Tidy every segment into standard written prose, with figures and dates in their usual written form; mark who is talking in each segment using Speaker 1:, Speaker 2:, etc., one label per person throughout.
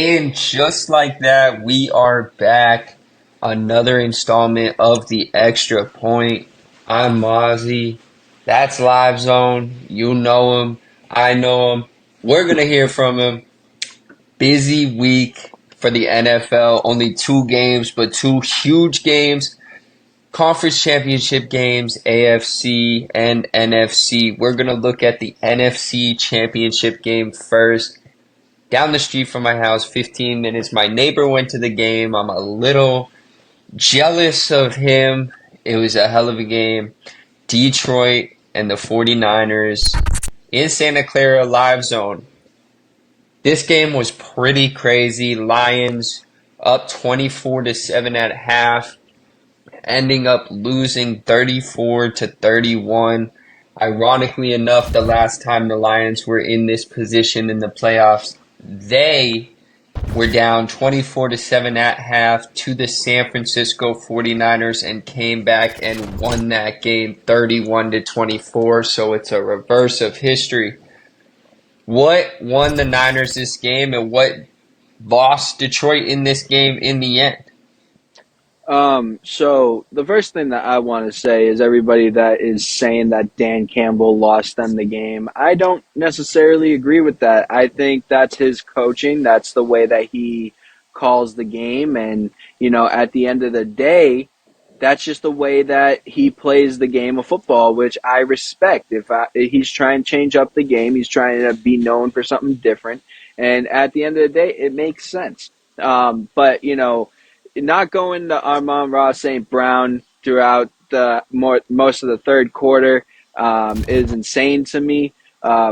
Speaker 1: And just like that, we are back. Another installment of the Extra Point. I'm Mozzie. That's Live Zone. You know him. I know him. We're going to hear from him. Busy week for the NFL. Only two games, but two huge games. Conference championship games, AFC and NFC. We're going to look at the NFC championship game first. Down the street from my house, 15 minutes. My neighbor went to the game. I'm a little jealous of him. It was a hell of a game. Detroit and the 49ers in Santa Clara Live Zone. This game was pretty crazy. Lions up 24-7 at half, ending up losing 34-31. Ironically enough, the last time the Lions were in this position in the playoffs, they were down 24-7 at half to the San Francisco 49ers and came back and won that game 31-24. So it's a reverse of history. What won the Niners this game and what lost Detroit in this game in the end?
Speaker 2: So the first thing that I want to say is everybody that is saying that Dan Campbell lost them the game. I don't necessarily agree with that. I think that's his coaching. That's the way that he calls the game. And, at the end of the day, that's just the way that he plays the game of football, which I respect. If he's trying to change up the game, he's trying to be known for something different. And at the end of the day, it makes sense. But, not going to Amon-Ra St. Brown throughout most of the third quarter is insane to me.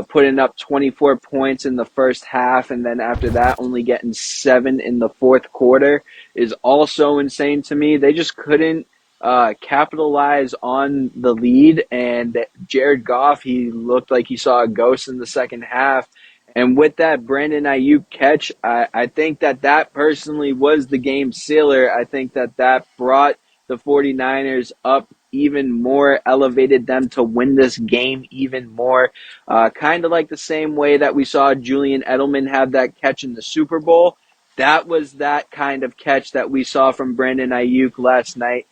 Speaker 2: Putting up 24 points in the first half and then after that only getting 7 in the fourth quarter is also insane to me. They just couldn't capitalize on the lead, and Jared Goff, he looked like he saw a ghost in the second half. And with that Brandon Ayuk catch, I think that personally was the game sealer. I think that brought the 49ers up even more, elevated them to win this game even more. Kind of like the same way that we saw Julian Edelman have that catch in the Super Bowl. That was that kind of catch that we saw from Brandon Ayuk last night.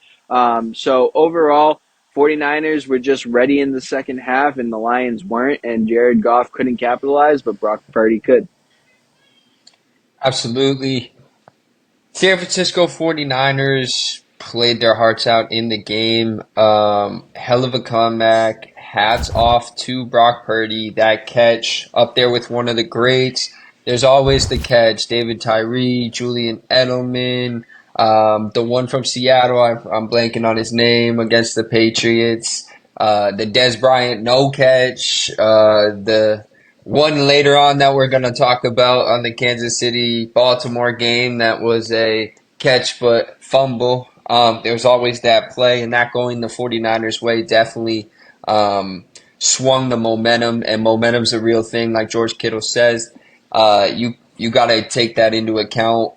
Speaker 2: So overall, 49ers were just ready in the second half, and the Lions weren't, and Jared Goff couldn't capitalize, but Brock Purdy could.
Speaker 1: Absolutely. San Francisco 49ers played their hearts out in the game. Hell of a comeback. Hats off to Brock Purdy. That catch up there with one of the greats. There's always the catch. David Tyree, Julian Edelman, the one from Seattle, I'm blanking on his name, against the Patriots. The Dez Bryant no catch. The one later on that we're going to talk about on the Kansas City-Baltimore game that was a catch but fumble. There's always that play, and that going the 49ers' way definitely swung the momentum, and momentum's a real thing, like George Kittle says. You got to take that into account.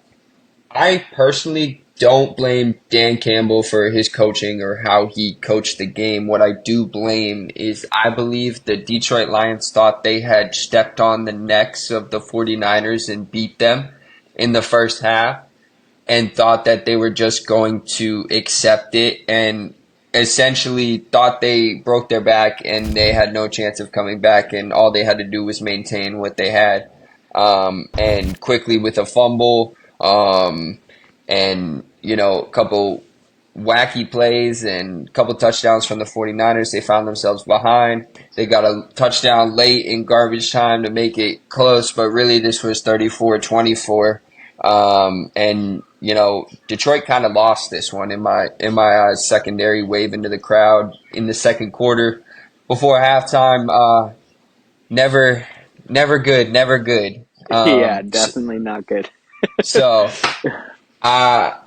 Speaker 1: I personally don't blame Dan Campbell for his coaching or how he coached the game. What I do blame is I believe the Detroit Lions thought they had stepped on the necks of the 49ers and beat them in the first half and thought that they were just going to accept it and essentially thought they broke their back and they had no chance of coming back and all they had to do was maintain what they had. And quickly with a fumble, and, a couple wacky plays and a couple touchdowns from the 49ers, they found themselves behind. They got a touchdown late in garbage time to make it close, but really this was 34-24. And, Detroit kind of lost this one in my eyes. Secondary wave into the crowd in the second quarter before halftime. Never good.
Speaker 2: Yeah, definitely not good.
Speaker 1: So, I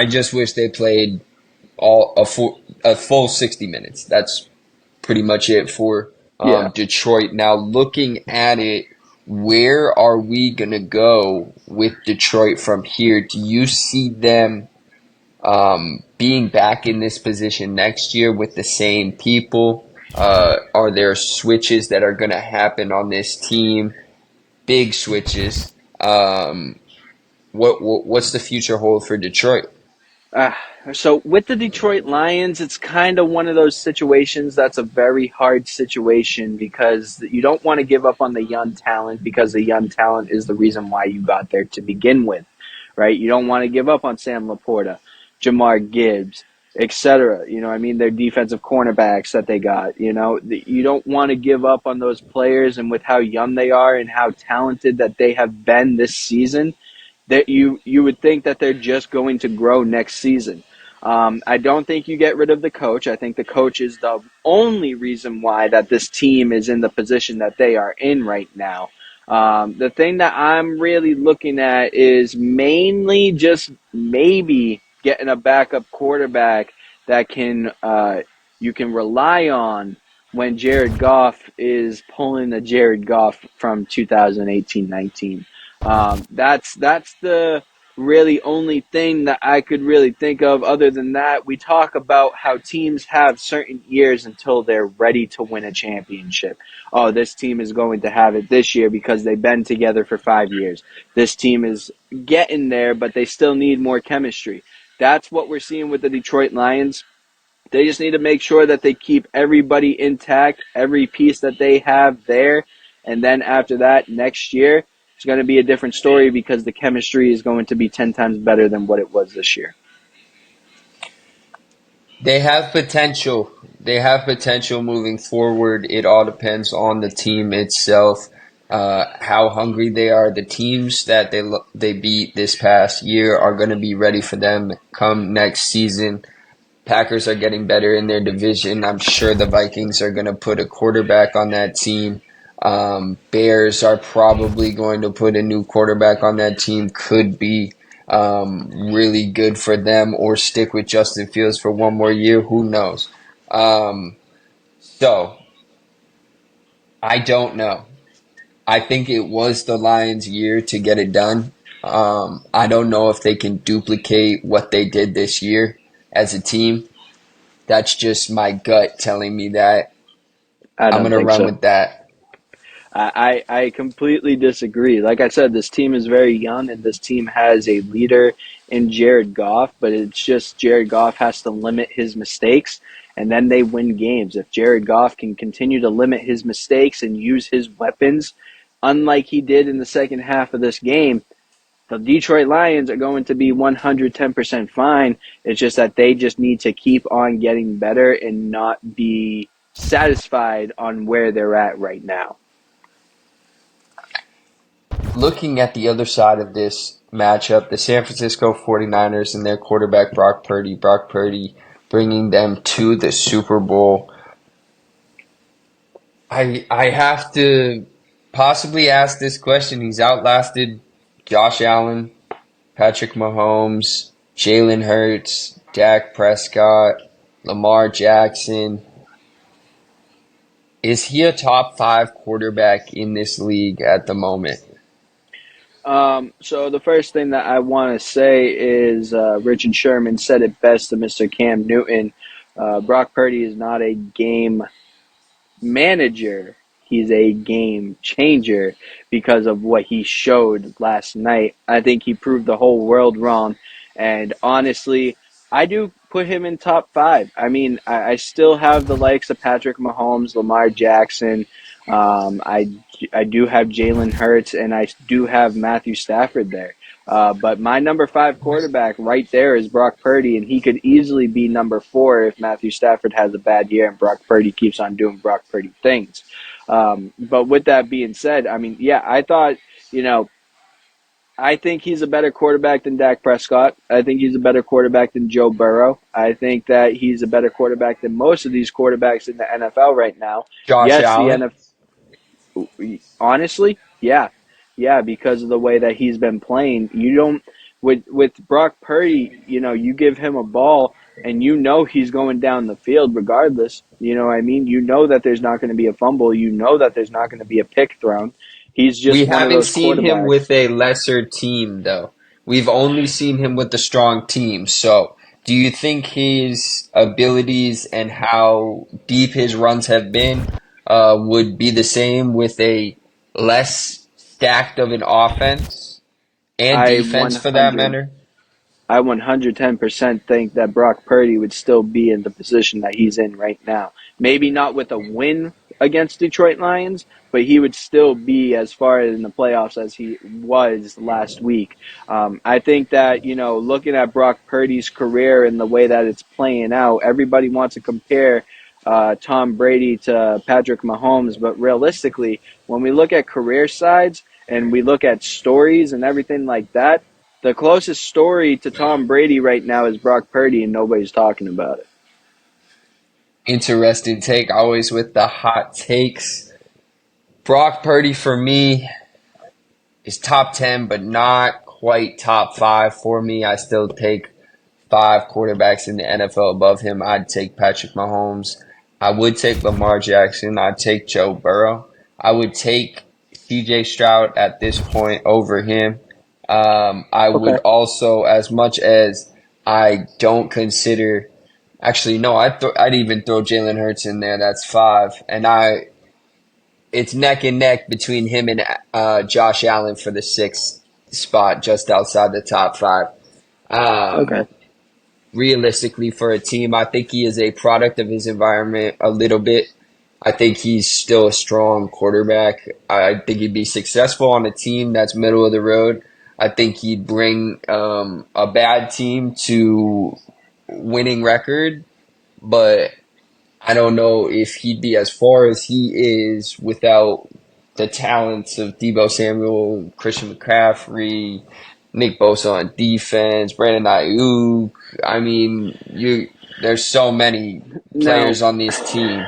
Speaker 1: just wish they played a full 60 minutes. That's pretty much it for Detroit. Now, looking at it, where are we gonna go with Detroit from here? Do you see them being back in this position next year with the same people? Are there switches that are gonna happen on this team? Big switches. Um, what's the future hold for Detroit?
Speaker 2: Uh, so with the Detroit Lions, it's kind of one of those situations that's a very hard situation because you don't want to give up on the young talent because the young talent is the reason why you got there to begin with, right? You don't want to give up on Sam Laporta, Jamar Gibbs, etc. You know, I mean, their defensive cornerbacks that they got. You know, you don't want to give up on those players, and with how young they are and how talented that they have been this season, that you would think that they're just going to grow next season. I don't think you get rid of the coach. I think the coach is the only reason why that this team is in the position that they are in right now. The thing that I'm really looking at is mainly just maybe getting a backup quarterback that can you can rely on when Jared Goff is pulling the Jared Goff from 2018-19. That's the really only thing that I could really think of. Other than that, we talk about how teams have certain years until they're ready to win a championship. Oh, this team is going to have it this year because they've been together for 5 years. This team is getting there, but they still need more chemistry. That's what we're seeing with the Detroit Lions. They just need to make sure that they keep everybody intact, every piece that they have there. And then after that, next year, it's going to be a different story because the chemistry is going to be 10 times better than what it was this year.
Speaker 1: They have potential. They have potential moving forward. It all depends on the team itself, how hungry they are. The teams that they beat this past year are going to be ready for them come next season. Packers are getting better in their division. I'm sure the Vikings are going to put a quarterback on that team. Bears are probably going to put a new quarterback on that team. Could be really good for them or stick with Justin Fields for one more year. Who knows? So I don't know. I think it was the Lions' year to get it done. I don't know if they can duplicate what they did this year as a team. That's just my gut telling me that.
Speaker 2: I
Speaker 1: I'm
Speaker 2: don't
Speaker 1: gonna
Speaker 2: think
Speaker 1: run
Speaker 2: so.
Speaker 1: with that.
Speaker 2: I completely disagree. Like I said, this team is very young, and this team has a leader in Jared Goff, but it's just Jared Goff has to limit his mistakes, and then they win games. If Jared Goff can continue to limit his mistakes and use his weapons, unlike he did in the second half of this game, the Detroit Lions are going to be 110% fine. It's just that they just need to keep on getting better and not be satisfied on where they're at right now.
Speaker 1: Looking at the other side of this matchup, the San Francisco 49ers and their quarterback Brock Purdy. Brock Purdy bringing them to the Super Bowl. I have to possibly ask this question. He's outlasted Josh Allen, Patrick Mahomes, Jalen Hurts, Dak Prescott, Lamar Jackson. Is he a top five quarterback in this league at the moment?
Speaker 2: So the first thing that I want to say is Richard Sherman said it best to Mr. Cam Newton. Brock Purdy is not a game manager. He's a game changer because of what he showed last night. I think he proved the whole world wrong. And honestly, I do put him in top five. I mean, I still have the likes of Patrick Mahomes, Lamar Jackson. I do have Jalen Hurts, and I do have Matthew Stafford there. But my number five quarterback right there is Brock Purdy, and he could easily be number four if Matthew Stafford has a bad year and Brock Purdy keeps on doing Brock Purdy things. But with that being said, I mean, yeah, I thought, you know, I think he's a better quarterback than Dak Prescott. I think he's a better quarterback than Joe Burrow. I think that he's a better quarterback than most of these quarterbacks in the NFL right now.
Speaker 1: Josh
Speaker 2: Yes, the
Speaker 1: Allen?
Speaker 2: NFL. Honestly, yeah, yeah, because of the way that he's been playing. You don't with Brock Purdy. You know, you give him a ball, and you know he's going down the field regardless. You know what I mean? You know that there's not going to be a fumble. You know that there's not going to be a pick thrown. He's
Speaker 1: We
Speaker 2: just one of
Speaker 1: haven't
Speaker 2: those
Speaker 1: seen him
Speaker 2: quarterbacks.
Speaker 1: with a lesser team, though. We've only seen him with the strong team. So, do you think his abilities and how deep his runs have been would be the same with a less stacked of an offense? and
Speaker 2: I
Speaker 1: defense for that
Speaker 2: 100
Speaker 1: matter.
Speaker 2: I 110% think that Brock Purdy would still be in the position that he's in right now. Maybe not with a win against Detroit Lions, but he would still be as far in the playoffs as he was last week. I think that, looking at Brock Purdy's career and the way that it's playing out, everybody wants to compare Tom Brady to Patrick Mahomes, but realistically, when we look at career sides and we look at stories and everything like that, the closest story to Tom Brady right now is Brock Purdy, and nobody's talking about it.
Speaker 1: Interesting take, always with the hot takes. Brock Purdy for me is top 10, but not quite top 5 for me. I still take 5 quarterbacks in the NFL above him. I'd take Patrick Mahomes. I would take Lamar Jackson. I'd take Joe Burrow. I would take CJ Stroud at this point over him. I would
Speaker 2: Okay.
Speaker 1: also, as much as I don't consider, actually, no, I'd even throw Jalen Hurts in there. That's 5. And it's neck and neck between him and Josh Allen for the 6th spot, just outside the top 5. Um,
Speaker 2: Okay.
Speaker 1: Realistically, for a team, I think he is a product of his environment a little bit. I think he's still a strong quarterback. I think he'd be successful on a team that's middle of the road. I think he'd bring a bad team to winning record, but I don't know if he'd be as far as he is without the talents of Debo Samuel, Christian McCaffrey, Nick Bosa on defense, Brandon Ayuk. I mean, there's so many
Speaker 2: Now,
Speaker 1: players on this team.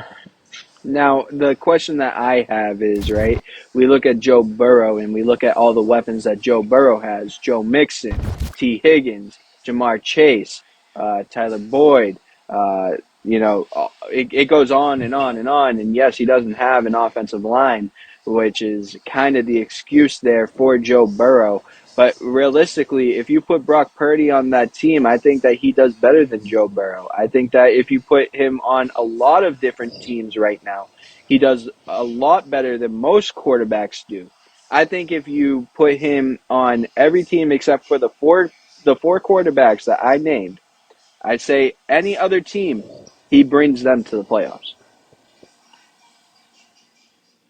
Speaker 2: Now, the question that I have is, right, we look at Joe Burrow and we look at all the weapons that Joe Burrow has: Joe Mixon, T. Higgins, Jamar Chase, Tyler Boyd. It goes on and on and on. And yes, he doesn't have an offensive line, which is kind of the excuse there for Joe Burrow. But realistically, if you put Brock Purdy on that team, I think that he does better than Joe Burrow. I think that if you put him on a lot of different teams right now, he does a lot better than most quarterbacks do. I think if you put him on every team except for the four quarterbacks that I named, I'd say any other team, he brings them to the playoffs.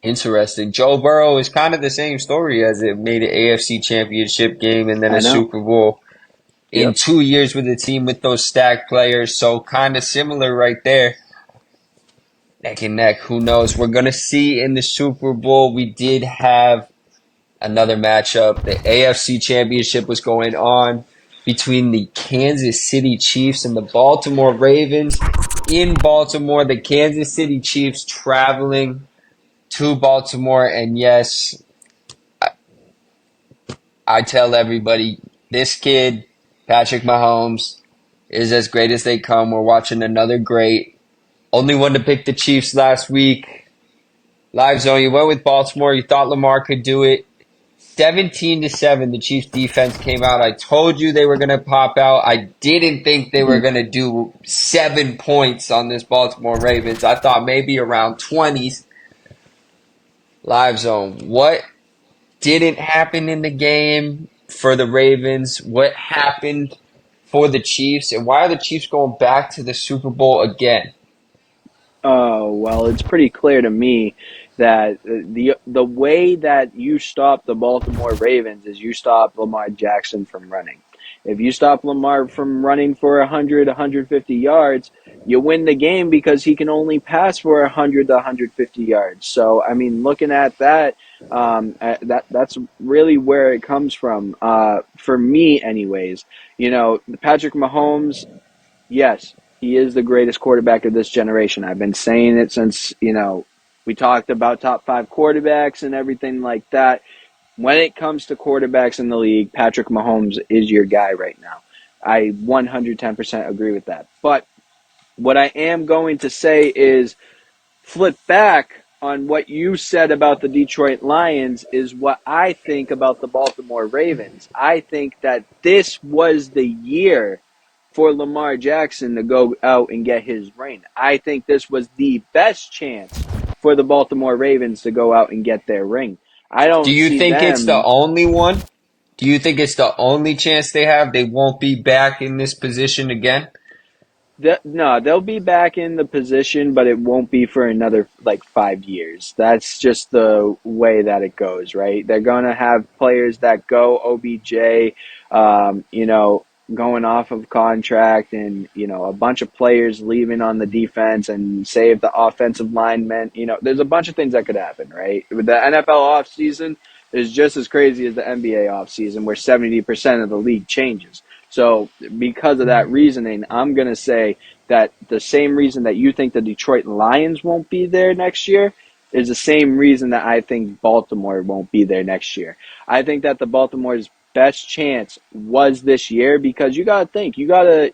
Speaker 1: Interesting. Joe Burrow is kind of the same story as it made an AFC Championship game and then a
Speaker 2: I know.
Speaker 1: Super Bowl in
Speaker 2: Yep.
Speaker 1: 2 years with a team with those stacked players. So kind of similar right there. Neck and neck. Who knows? We're going to see in the Super Bowl. We did have another matchup. The AFC Championship was going on between the Kansas City Chiefs and the Baltimore Ravens. In Baltimore, the Kansas City Chiefs traveling to Baltimore. And yes, I tell everybody, this kid, Patrick Mahomes, is as great as they come. We're watching another great. Only one to pick the Chiefs last week. Livezone, you went with Baltimore. You thought Lamar could do it. 17-7, the Chiefs defense came out. I told you they were going to pop out. I didn't think they were going to do 7 points on this Baltimore Ravens. I thought maybe around 20s. Livezone, what didn't happen in the game for the Ravens? What happened for the Chiefs? And why are the Chiefs going back to the Super Bowl again?
Speaker 2: Oh, well, it's pretty clear to me that the way that you stop the Baltimore Ravens is you stop Lamar Jackson from running. If you stop Lamar from running for 100, 150 yards, you win the game because he can only pass for 100 to 150 yards. So, I mean, looking at that, that's really where it comes from. For me, anyways, Patrick Mahomes. Yes, he is the greatest quarterback of this generation. I've been saying it since, we talked about top 5 quarterbacks and everything like that. When it comes to quarterbacks in the league, Patrick Mahomes is your guy right now. I 110% agree with that. But what I am going to say is flip back on what you said about the Detroit Lions is what I think about the Baltimore Ravens. I think that this was the year for Lamar Jackson to go out and get his ring. I think this was the best chance for the Baltimore Ravens to go out and get their ring. I
Speaker 1: Do
Speaker 2: don't
Speaker 1: you
Speaker 2: see
Speaker 1: think it's the
Speaker 2: them.
Speaker 1: only one? Do you think it's the only chance they have? They won't be back in this position again?
Speaker 2: No, they'll be back in the position, but it won't be for another like 5 years. That's just the way that it goes, right? They're going to have players that go OBJ, you know, going off of contract, and a bunch of players leaving on the defense, and save the offensive linemen. There's a bunch of things that could happen, right? With the NFL offseason is just as crazy as the NBA offseason, where 70% of the league changes. So because of that reasoning, I'm going to say that the same reason that you think the Detroit Lions won't be there next year is the same reason that I think Baltimore won't be there next year. I think that the Baltimore's best chance was this year, because you got to think, you got to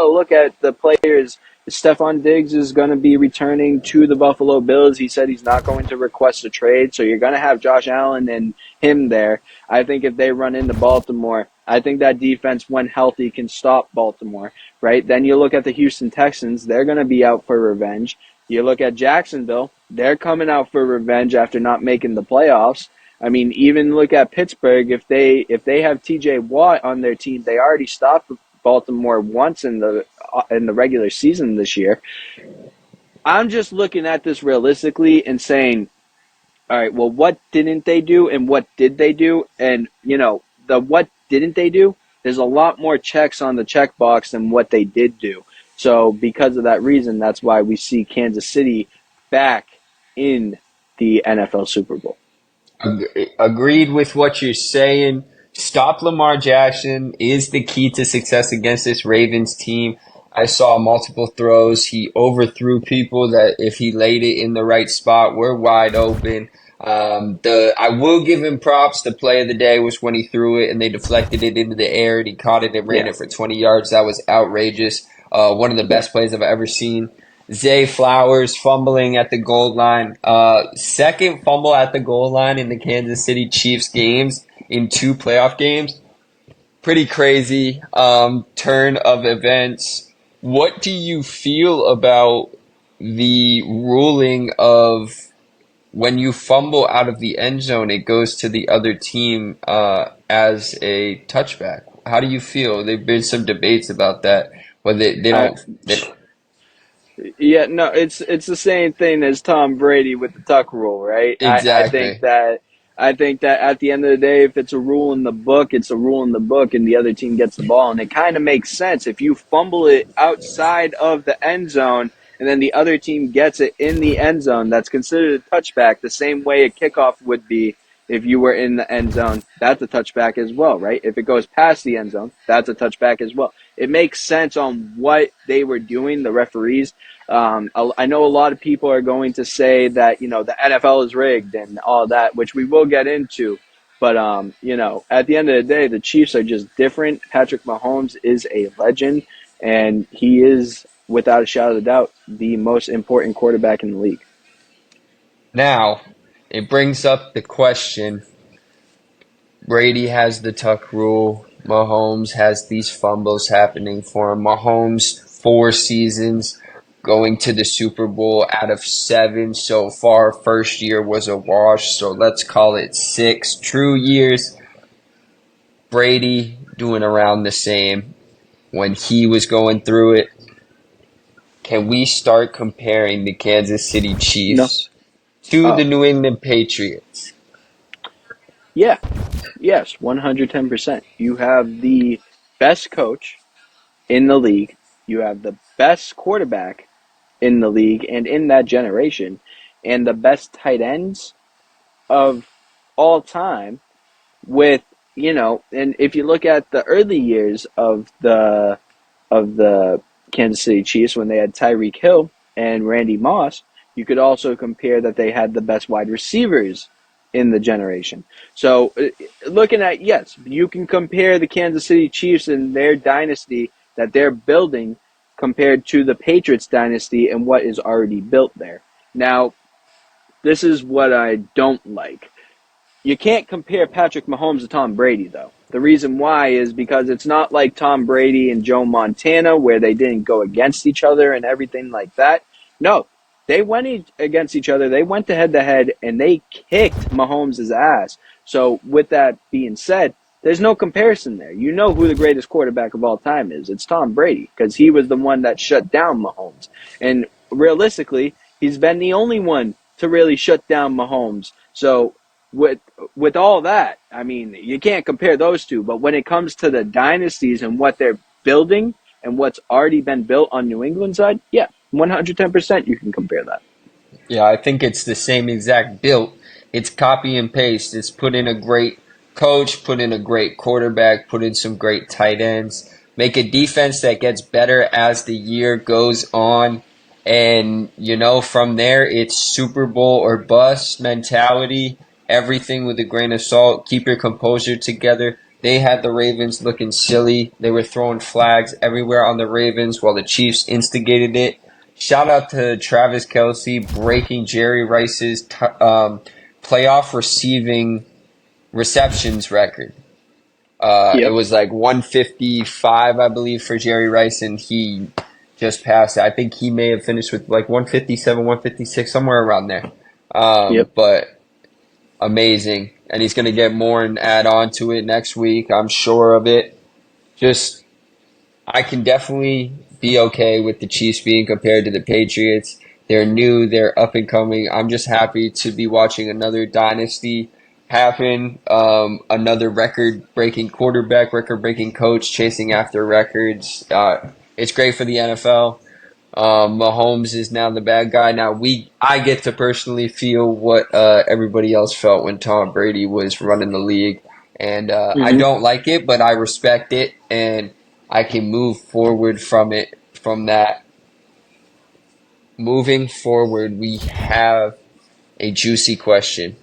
Speaker 2: look at the players. Stephon Diggs is going to be returning to the Buffalo Bills. He said he's not going to request a trade, so you're going to have Josh Allen and him there. I think if they run into Baltimore, I think that defense, when healthy, can stop Baltimore, right? Then you look at the Houston Texans. They're going to be out for revenge. You look at Jacksonville. They're coming out for revenge after not making the playoffs. I mean, even look at Pittsburgh. If they have T.J. Watt on their team, they already stopped Baltimore once in the regular season this year. I'm just looking at this realistically and saying, all right, well, what didn't they do and what did they do? And, the what didn't they do, there's a lot more checks on the checkbox than what they did do. So because of that reason, that's why we see Kansas City back in the NFL Super Bowl.
Speaker 1: Agreed with what you're saying. Stop Lamar Jackson is the key to success against this Ravens team. I saw multiple throws. He overthrew people that if he laid it in the right spot were wide open. I will give him props. The play of the day was when he threw it and they deflected it into the air and he caught it and ran
Speaker 2: Yeah.
Speaker 1: it for 20 yards. That was outrageous. One of the best plays I've ever seen. Zay Flowers fumbling at the goal line. Second fumble at the goal line in the Kansas City Chiefs games in 2 playoff games. Pretty crazy turn of events. What do you feel about the ruling of when you fumble out of the end zone, it goes to the other team as a touchback? How do you feel? There've been some debates about that. Whether they
Speaker 2: I,
Speaker 1: don't, they,
Speaker 2: Yeah, no, it's the same thing as Tom Brady with the tuck rule, right?
Speaker 1: exactly.
Speaker 2: I think that at the end of the day, if it's a rule in the book, it's a rule in the book, and the other team gets the ball, and it kind of makes sense if you fumble it outside of the end zone, and then the other team gets it in the end zone. That's considered a touchback, the same way a kickoff would be if you were in the end zone. That's a touchback as well, right? If it goes past the end zone, that's a touchback as well. It makes sense on what they were doing, the referees. I know a lot of people are going to say that, the NFL is rigged and all that, which we will get into. But, at the end of the day, the Chiefs are just different. Patrick Mahomes is a legend, and he is, without a shadow of a doubt, the most important quarterback in the league.
Speaker 1: Now, it brings up the question. Brady has the tuck rule. Mahomes has these fumbles happening for him. Mahomes, 4 seasons, going to the Super Bowl out of 7 so far. First year was a wash, so let's call it 6 true years. Brady doing around the same when he was going through it. Can we start comparing the Kansas City
Speaker 2: No.
Speaker 1: Chiefs to the
Speaker 2: Oh,
Speaker 1: New England Patriots?
Speaker 2: yeah. Yes, 110%. You have the best coach in the league. You have the best quarterback in the league and in that generation, and the best tight ends of all time, with, and if you look at the early years of the Kansas City Chiefs, when they had Tyreek Hill and Randy Moss, you could also compare that they had the best wide receivers in the generation. So looking at, yes, you can compare the Kansas City Chiefs and their dynasty that they're building compared to the Patriots dynasty and what is already built there. Now, this is what I don't like. You can't compare Patrick Mahomes to Tom Brady, though. The reason why is because it's not like Tom Brady and Joe Montana, where they didn't go against each other and everything like that. No, they went against each other. They went to head, and they kicked Mahomes' ass. So with that being said, There's no comparison there. You know who the greatest quarterback of all time is. It's Tom Brady, because he was the one that shut down Mahomes. And realistically, he's been the only one to really shut down Mahomes. So with with all that, I mean, you can't compare those two. But when it comes to the dynasties and what they're building and what's already been built on New England's side, yeah, 110% you can compare that.
Speaker 1: Yeah, I think it's the same exact build. It's copy and paste. It's put in a great coach, put in a great quarterback, put in some great tight ends, make a defense that gets better as the year goes on. And, from there, it's Super Bowl or bust mentality, everything with a grain of salt. Keep your composure together. They had the Ravens looking silly. They were throwing flags everywhere on the Ravens while the Chiefs instigated it. Shout out to Travis Kelce breaking Jerry Rice's playoff receiving receptions record. It
Speaker 2: Yep.
Speaker 1: was like 155, I believe, for Jerry Rice, and he just passed it. I think he may have finished with like 157, 156, somewhere around there.
Speaker 2: Yep.
Speaker 1: But amazing. And he's going to get more and add on to it next week. I'm sure of it. Just I can definitely be okay with the Chiefs being compared to the Patriots. They're new, they're up and coming. I'm just happy to be watching another dynasty happen, another record-breaking quarterback, record-breaking coach chasing after records. It's great for the NFL. Mahomes is now the bad guy. Now I get to personally feel what everybody else felt when Tom Brady was running the league, and I
Speaker 2: Mm-hmm.
Speaker 1: don't like it, but I respect it, and I can move forward from it. From that, moving forward, we have a juicy question: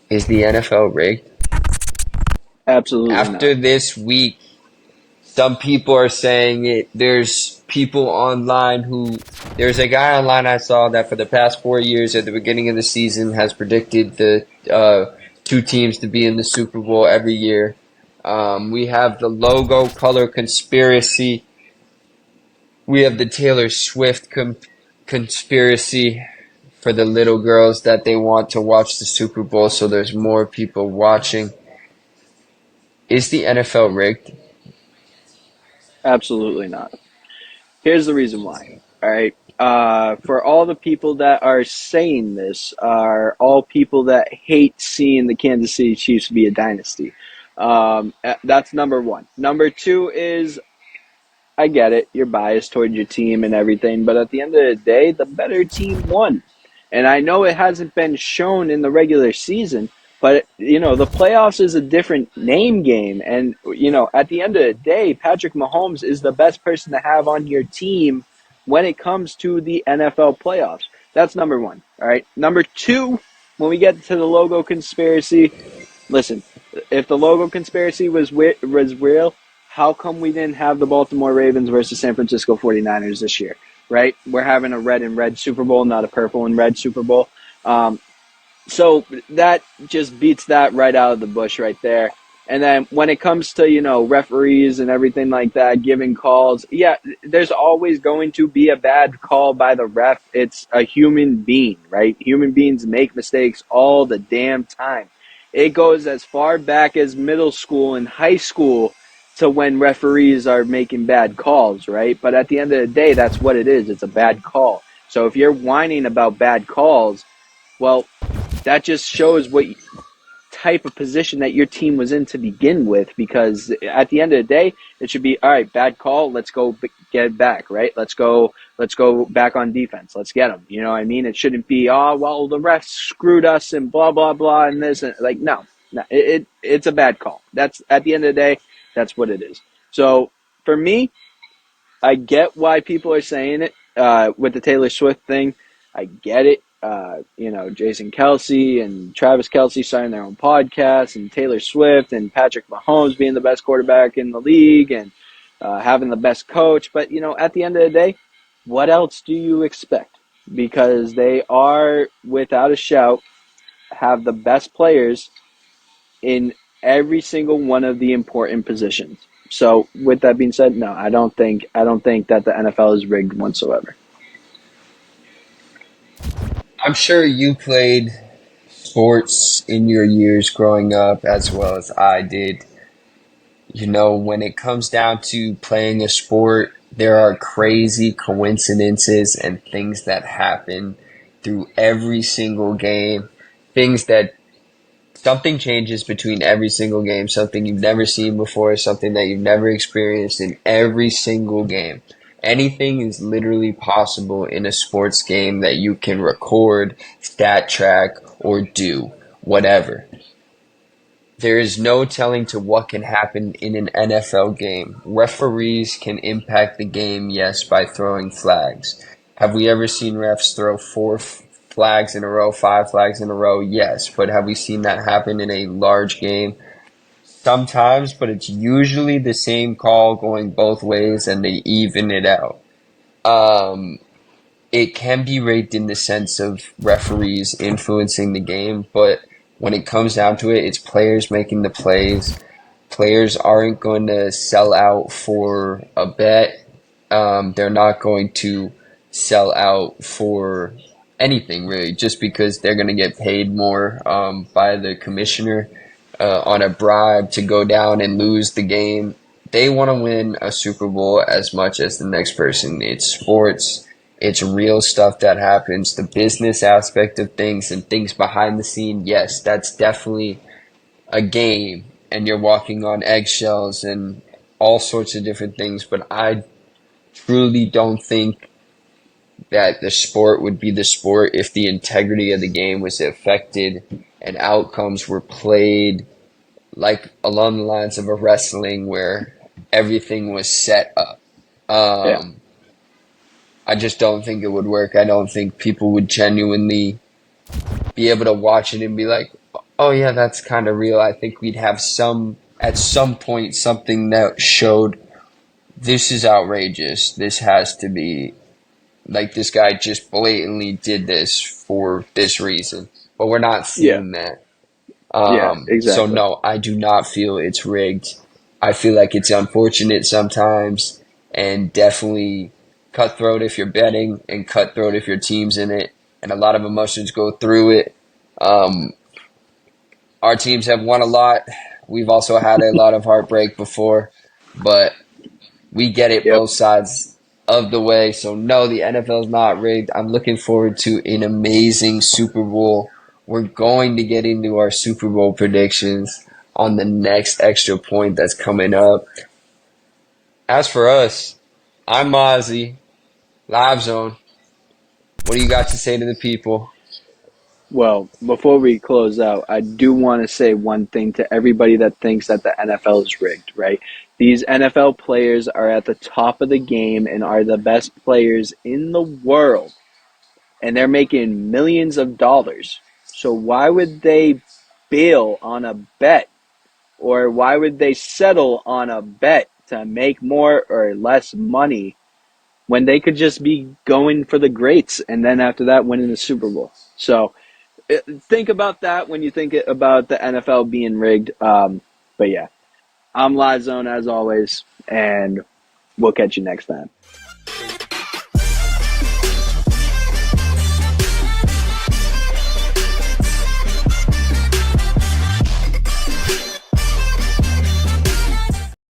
Speaker 1: is the NFL rigged?
Speaker 2: Absolutely
Speaker 1: After
Speaker 2: not.
Speaker 1: this week, some people are saying it. There's people online there's a guy online I saw that for the past 4 years at the beginning of the season has predicted the two teams to be in the Super Bowl every year. We have the logo color conspiracy. We have the Taylor Swift conspiracy for the little girls that they want to watch the Super Bowl so there's more people watching. Is the NFL rigged?
Speaker 2: Absolutely not. Here's the reason why. All right. For all the people that are saying this, are all people that hate seeing the Kansas City Chiefs be a dynasty. That's number one. Number two is, I get it. You're biased towards your team and everything, but at the end of the day, the better team won. And I know it hasn't been shown in the regular season, but the playoffs is a different name game. And at the end of the day, Patrick Mahomes is the best person to have on your team when it comes to the NFL playoffs. That's number one. All right. Number two, when we get to the logo conspiracy, listen, if the logo conspiracy was real, how come we didn't have the Baltimore Ravens versus San Francisco 49ers this year, right? We're having a red and red Super Bowl, not a purple and red Super Bowl. So that just beats that right out of the bush right there. And then when it comes to, referees and everything like that, giving calls, yeah, there's always going to be a bad call by the ref. It's a human being, right? Human beings make mistakes all the damn time. It goes as far back as middle school and high school to when referees are making bad calls, right? But at the end of the day, that's what it is. It's a bad call. So if you're whining about bad calls, well, that just shows what type of position that your team was in to begin with, because at the end of the day, it should be, all right, bad call, let's go get it back, right? Let's go back on defense. Let's get them. You know what I mean? It shouldn't be, oh, well, the refs screwed us and blah, blah, blah, and this. And like, no, it's a bad call. That's, at the end of the day, that's what it is. So for me, I get why people are saying it with the Taylor Swift thing. I get it. Jason Kelsey and Travis Kelsey starting their own podcast, and Taylor Swift and Patrick Mahomes being the best quarterback in the league, and having the best coach. But, at the end of the day, what else do you expect? Because they are, without a shout, have the best players in every single one of the important positions. So, with that being said, no, I don't think that the NFL is rigged whatsoever.
Speaker 1: I'm sure you played sports in your years growing up as well as I did, when it comes down to playing a sport, there are crazy coincidences and things that happen through every single game. Things that something changes between every single game, something you've never seen before, something that you've never experienced in every single game. Anything is literally possible in a sports game that you can record, stat track, or do, whatever. There is no telling to what can happen in an NFL game. Referees can impact the game, yes, by throwing flags. Have we ever seen refs throw four flags in a row, five flags in a row? Yes, but have we seen that happen in a large game? Sometimes, but it's usually the same call going both ways and they even it out. Um, it can be rigged in the sense of referees influencing the game, but when it comes down to it, it's players making the plays. Players aren't going to sell out for a bet. They're not going to sell out for anything really, just because they're going to get paid more by the commissioner on a bribe to go down and lose the game. They want to win a Super Bowl as much as the next person. It's sports. It's real stuff that happens. The business aspect of things and things behind the scene. Yes, that's definitely a game, and you're walking on eggshells and all sorts of different things. But I truly don't think that the sport would be the sport if the integrity of the game was affected and outcomes were played like along the lines of a wrestling where everything was set up.
Speaker 2: Yeah.
Speaker 1: Um, I just don't think it would work. I don't think people would genuinely be able to watch it and be like, "Oh yeah, that's kind of real." I think we'd have at some point something that showed this is outrageous. This has to be like this guy just blatantly did this for this reason. But we're not
Speaker 2: Yeah.
Speaker 1: seeing that.
Speaker 2: Yeah.
Speaker 1: So
Speaker 2: Exactly.
Speaker 1: no, I do not feel it's rigged. I feel like it's unfortunate sometimes and definitely cutthroat if you're betting and cutthroat if your team's in it. And a lot of emotions go through it. Um, our teams have won a lot. We've also had a lot of heartbreak before, but we get it
Speaker 2: Yep.
Speaker 1: both sides of the way. So no, the NFL is not rigged. I'm looking forward to an amazing Super Bowl. We're going to get into our Super Bowl predictions on the next extra point that's coming up. As for us, I'm Mozzie, Livezone. What do you got to say to the people?
Speaker 2: Well, before we close out, I do want to say one thing to everybody that thinks that the NFL is rigged, right? These NFL players are at the top of the game and are the best players in the world, and they're making millions of dollars. So why would they bail on a bet, or why would they settle on a bet to make more or less money when they could just be going for the greats and then after that winning the Super Bowl? So think about that when you think about the NFL being rigged. But yeah, I'm Live Zone as always, and we'll catch you next time.